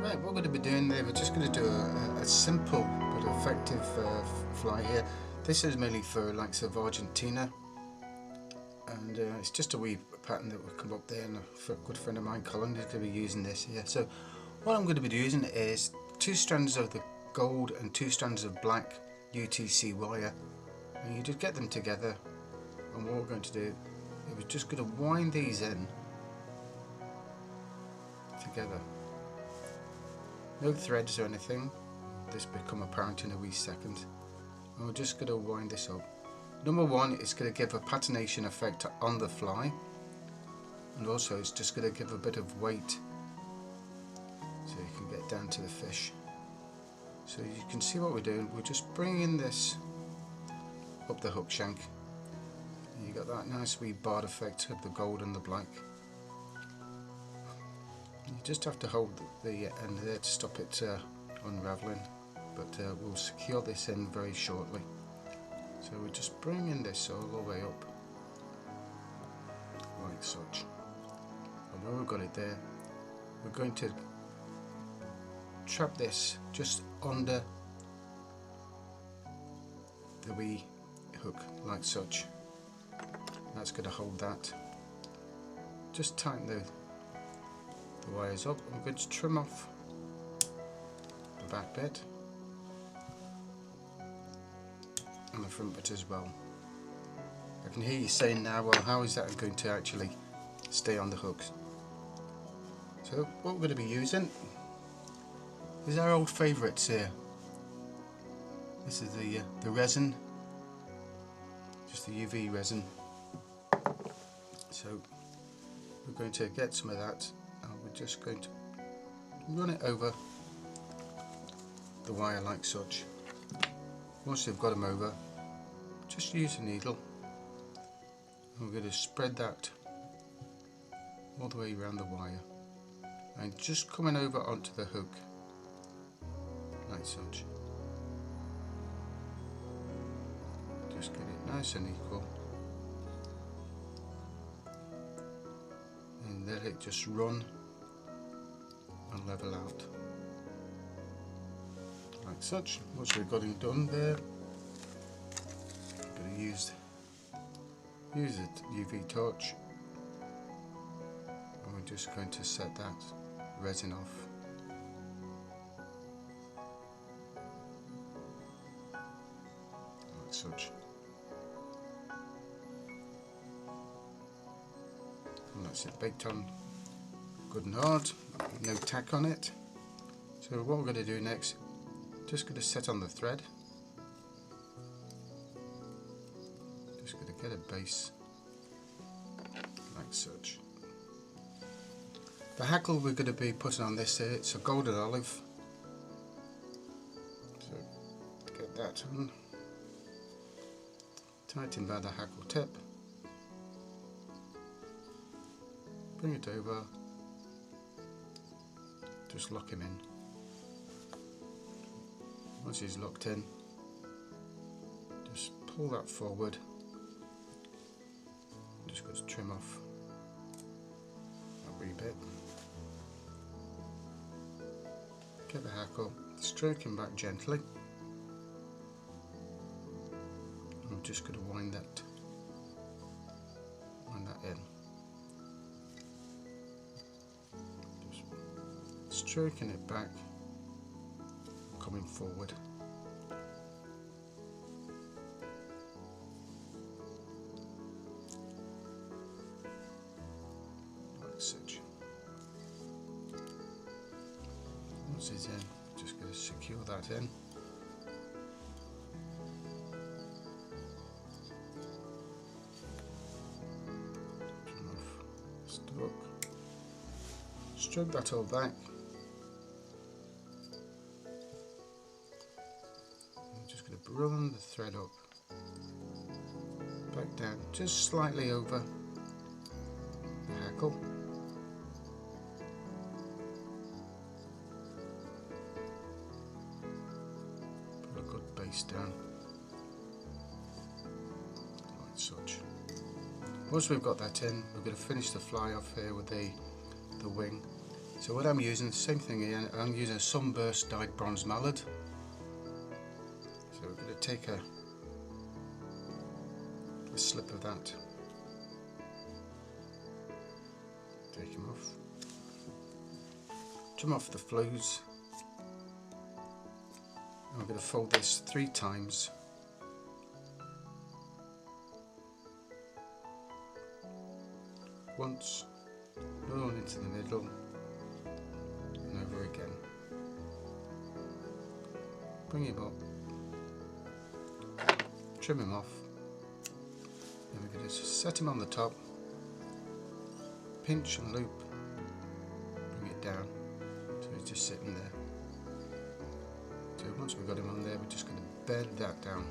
Right, what we're going to be doing there, we're just going to do a simple but effective fly here. This is mainly for likes of Argentina, and it's just a wee pattern that will come up there, and a good friend of mine, Colin, is going to be using this here. So what I'm going to be using is 2 strands of the gold and 2 strands of black UTC wire, and you just get them together, and what we're going to do is we're just going to wind these in together. No threads or anything, this will become apparent in a wee second. And we're just going to wind this up. Number 1, it's going to give a patination effect on the fly, and also it's just going to give a bit of weight so you can get down to the fish. So you can see what we're doing, we're just bringing this up the hook shank, and you got that nice wee barred effect of the gold and the black. You just have to hold the end there to stop it unravelling, but we'll secure this in very shortly. So we're just bringing this all the way up, like such. And when we've got it there, we're going to trap this just under the wee hook, like such. That's going to hold that. Just tighten the wires up. I'm going to trim off the back bit and the front bit as well. I can hear you saying now, well, how is that going to actually stay on the hooks? So what we're going to be using is our old favourites here. This is the resin, just the UV resin. So we're going to get some of that, and we're just going to run it over the wire like such. Once you've got them over, just use a needle, and we're going to spread that all the way around the wire, and just coming over onto the hook like such. Just get it nice and equal, and let it just run and level out like such. Once we've got it done there, I'm going to use a UV torch, and we're just going to set that resin off. Like such. And that's it, baked on good and hard, no tack on it. So what we're going to do next, just going to set on the thread. Just going to get a base like such. The hackle we're going to be putting on this here, it's a golden olive. So get that on, tighten by the hackle tip, bring it over, just lock him in. Once he's locked in, just pull that forward. Just got to trim off that wee bit. Get the hackle, stroke him back gently. I'm just going to wind that in. Just stroking it back, coming forward. Like such. Once it's in, just going to secure that in. Trim off stroke. Stroke that all back. Run the thread up, back down, just slightly over the hackle. Put a good base down, like such. Once we've got that in, we're going to finish the fly off here with the wing. So what I'm using, same thing here, I'm using a sunburst dyed bronze mallard. So we're going to take a slip of that, take him off, trim off the flues, and we're going to fold this 3 times. Once, another one into the middle, and over again. Bring him up, trim him off, and we're going to set him on the top, pinch and loop, bring it down, so he's just sitting there. So once we've got him on there, we're just going to bed that down.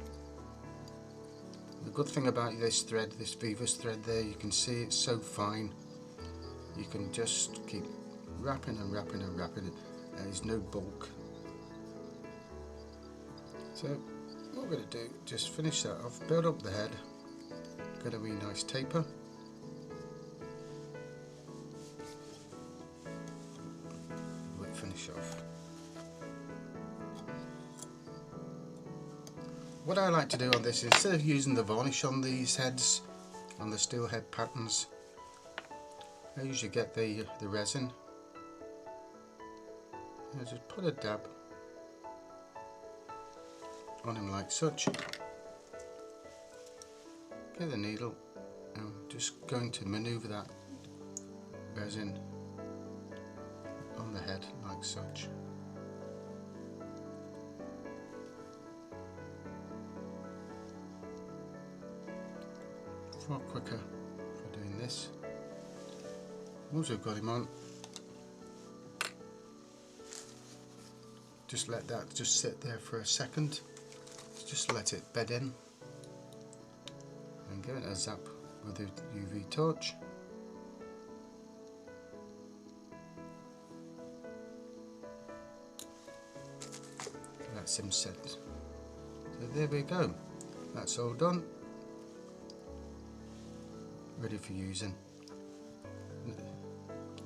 The good thing about this thread, this Vivas thread there, you can see it's so fine. You can just keep wrapping and wrapping and wrapping it. There's no bulk. So what we're going to do, just finish that off, build up the head, get a wee nice taper. We'll finish off. What I like to do on this, instead of using the varnish on these heads, on the Steelhead patterns, I usually get the resin. I just put a dab on him like such. Get the needle and I'm just going to manoeuvre that resin on the head like such. Far quicker for doing this. Once we've got him on, just let that just sit there for a second. Just let it bed in and give it a zap with the UV torch. That's him set. So there we go. That's all done. Ready for using.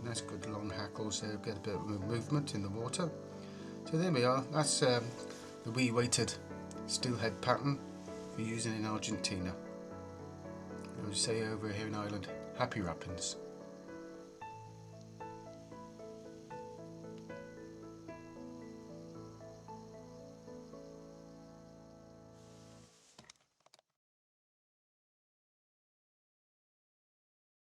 Nice good long hackles there, get a bit of movement in the water. So there we are, that's the wee weighted steelhead pattern for using in Argentina. I would say over here in Ireland, happy wrappings.